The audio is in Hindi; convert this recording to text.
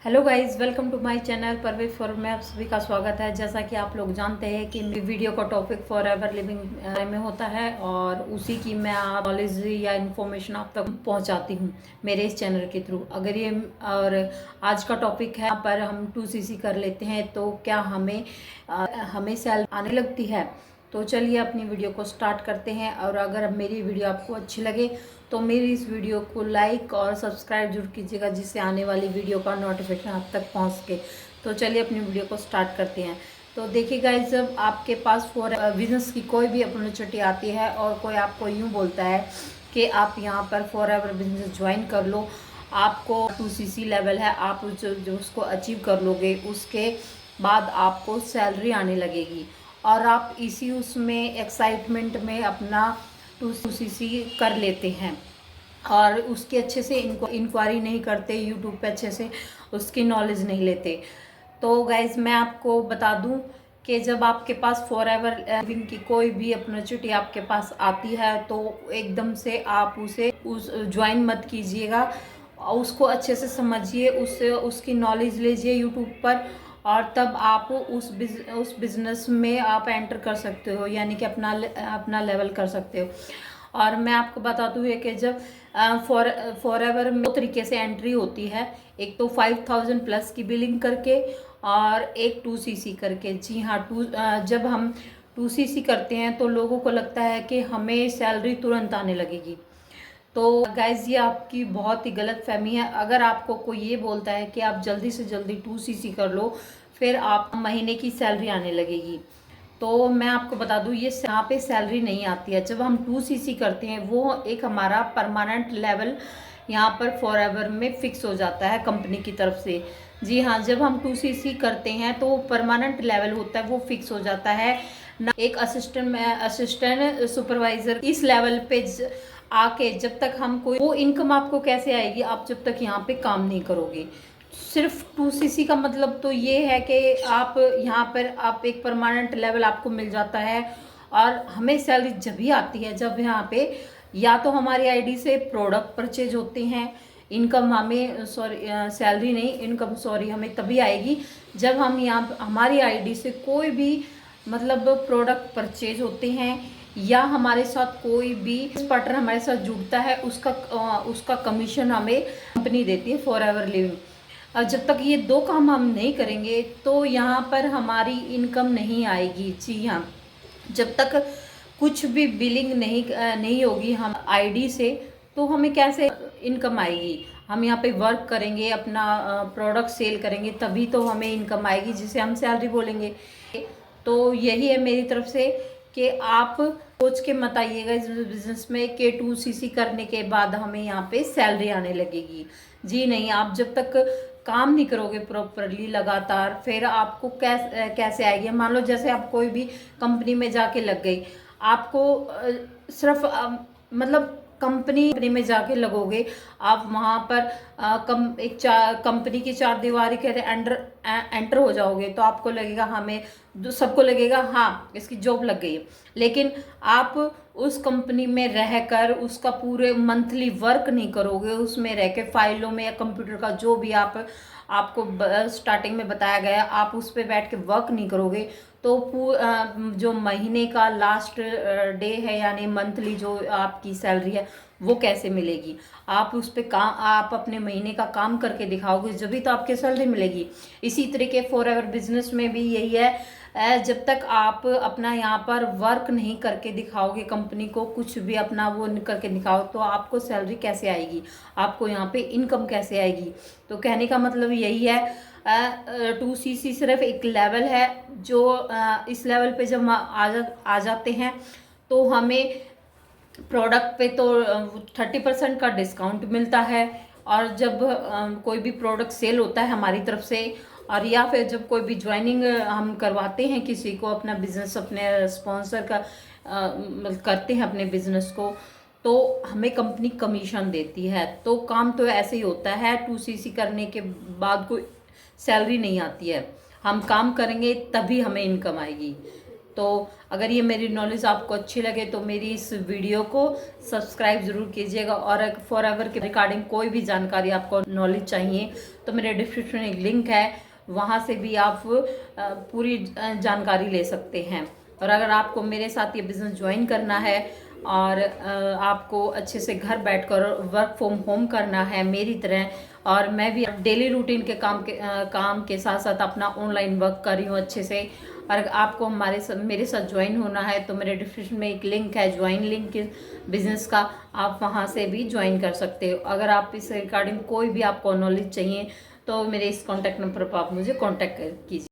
Hello guys, welcome to my channel Parvez फॉर में आप सभी का स्वागत है। जैसा कि आप लोग जानते हैं कि मेरी वीडियो का टॉपिक फॉर एवर लिविंग में होता है और उसी की मैं नॉलेज या इन्फॉर्मेशन आप तक पहुंचाती हूं मेरे इस चैनल के थ्रू। अगर ये और आज का टॉपिक है यहाँ पर हम 2cc कर लेते हैं तो क्या हमें सैलरी आने लगती है। तो चलिए अपनी वीडियो को स्टार्ट करते हैं। और अगर अब मेरी वीडियो आपको अच्छी लगे तो मेरी इस वीडियो को लाइक और सब्सक्राइब जरूर कीजिएगा, जिससे आने वाली वीडियो का नोटिफिकेशन आप तक पहुंच सके। तो चलिए अपनी वीडियो को स्टार्ट करते हैं। तो देखिए गाइस, जब आपके पास फॉर बिजनेस की कोई भी अपॉर्चुनिटी आती है और कोई आपको यूँ बोलता है कि आप यहाँ पर फॉर एवर बिजनेस ज्वाइन कर लो, आपको 2cc लेवल है, आप जो उसको अचीव कर लोगे, उसके बाद आपको सैलरी आने लगेगी और आप इसी उसमें एक्साइटमेंट में अपना 2cc कर लेते हैं और उसकी अच्छे से इंक्वायरी नहीं करते, यूट्यूब पे अच्छे से उसकी नॉलेज नहीं लेते। तो गाइज मैं आपको बता दूं कि जब आपके पास फॉर एवर लिविंग की कोई भी अपॉर्चुनिटी आपके पास आती है तो एकदम से आप उस ज्वाइन मत कीजिएगा, उसको अच्छे से समझिए, उससे उसकी नॉलेज लीजिए यूट्यूब पर और तब आप उस बिज़नेस में आप एंटर कर सकते हो, यानी कि अपना लेवल कर सकते हो। और मैं आपको बता दूँ है कि जब फॉर एवर में दो तरीके से एंट्री होती है, एक तो 5000 प्लस की बिलिंग करके और एक 2cc करके। जी हाँ, जब हम 2cc करते हैं तो लोगों को लगता है कि हमें सैलरी तुरंत आने लगेगी। तो गाइज ये आपकी बहुत ही गलत फहमी है। अगर आपको कोई ये बोलता है कि आप जल्दी से जल्दी 2cc कर लो फिर आप महीने की सैलरी आने लगेगी, तो मैं आपको बता दूं ये यहाँ पे सैलरी नहीं आती है। जब हम 2cc करते हैं वो एक हमारा परमानेंट लेवल यहाँ पर फॉर एवर में फिक्स हो जाता है कंपनी की तरफ से। जी हाँ, जब हम 2cc करते हैं तो परमानेंट लेवल होता है, वो फिक्स हो जाता है ना। एक असिस्टेंट सुपरवाइजर इस लेवल पे आके जब तक हम कोई वो इनकम आपको कैसे आएगी, आप जब तक यहाँ पे काम नहीं करोगे। सिर्फ 2cc का मतलब तो ये है कि आप यहाँ पर आप एक परमानेंट लेवल आपको मिल जाता है और हमें सैलरी जब भी आती है जब यहाँ पे या तो हमारी आईडी से प्रोडक्ट परचेज होते हैं। इनकम हमें सैलरी नहीं, इनकम हमें तभी आएगी जब हम यहाँ हमारी आईडी से कोई भी मतलब प्रोडक्ट परचेज होते हैं या हमारे साथ कोई भी पार्टनर हमारे साथ जुड़ता है, उसका कमीशन हमें कंपनी देती है फॉर एवर लिविंग। और जब तक ये दो काम हम नहीं करेंगे तो यहाँ पर हमारी इनकम नहीं आएगी। जी हाँ, जब तक कुछ भी बिलिंग नहीं होगी हम आईडी से तो हमें कैसे इनकम आएगी। हम यहाँ पे वर्क करेंगे, अपना प्रोडक्ट सेल करेंगे, तभी तो हमें इनकम आएगी, जिसे हम सैलरी बोलेंगे। तो यही है मेरी तरफ से कि आप सोच के मत आइएगा इस बिज़नेस में कि 2cc करने के बाद हमें यहाँ पे सैलरी आने लगेगी। जी नहीं, आप जब तक काम नहीं करोगे प्रॉपरली लगातार फिर आपको कैसे आएगी। मान लो जैसे आप कोई भी कंपनी में जाके लग गई, आपको सिर्फ मतलब कंपनी में जाके लगोगे, आप वहाँ पर कंपनी की चार दीवारी के अंडर एंटर हो जाओगे तो आपको लगेगा सबको लगेगा हाँ इसकी जॉब लग गई है। लेकिन आप उस कंपनी में रहकर उसका पूरे मंथली वर्क नहीं करोगे, उसमें रह के फाइलों में या कंप्यूटर का जो भी आपको स्टार्टिंग में बताया गया आप उस पर बैठ के वर्क नहीं करोगे तो जो महीने का लास्ट डे है यानी मंथली जो आपकी सैलरी है वो कैसे मिलेगी। आप उस पे काम आप अपने महीने का काम करके दिखाओगे जब भी तो आपकी सैलरी मिलेगी। इसी तरीके फॉर एवर बिजनेस में भी यही है, जब तक आप अपना यहाँ पर वर्क नहीं करके दिखाओगे कंपनी को, कुछ भी अपना वो करके दिखाओ तो आपको सैलरी कैसे आएगी, आपको यहाँ पे इनकम कैसे आएगी। तो कहने का मतलब यही है, 2cc सिर्फ एक लेवल है जो इस लेवल पे जब आ जाते हैं तो हमें प्रोडक्ट पे तो 30% का डिस्काउंट मिलता है। और जब कोई भी प्रोडक्ट सेल होता है हमारी तरफ से और या फिर जब कोई भी ज्वाइनिंग हम करवाते हैं किसी को अपना बिजनेस अपने स्पॉन्सर का करते हैं अपने बिजनेस को, तो हमें कंपनी कमीशन देती है। तो काम तो ऐसे ही होता है, 2cc करने के बाद कोई सैलरी नहीं आती है, हम काम करेंगे तभी हमें इनकम आएगी। तो अगर ये मेरी नॉलेज आपको अच्छी लगे तो मेरी इस वीडियो को सब्सक्राइब ज़रूर कीजिएगा। और अगर फॉरएवर के रिगार्डिंग कोई भी जानकारी आपको नॉलेज चाहिए तो मेरे डिस्क्रिप्शन में एक लिंक है, वहाँ से भी आप पूरी जानकारी ले सकते हैं। और अगर आपको मेरे साथ ये बिज़नेस ज्वाइन करना है और आपको अच्छे से घर बैठकर वर्क फ्रॉम होम करना है मेरी तरह, और मैं भी डेली रूटीन के काम के साथ साथ अपना ऑनलाइन वर्क कर रही हूँ अच्छे से, और आपको मेरे साथ ज्वाइन होना है तो मेरे डिस्क्रिप्शन में एक लिंक है, ज्वाइन लिंक बिजनेस का, आप वहाँ से भी ज्वाइन कर सकते हो। अगर आप इस रिगार्डिंग कोई भी आपको नॉलेज चाहिए तो मेरे इस कॉन्टैक्ट नंबर पर आप मुझे कॉन्टैक्ट कीजिए।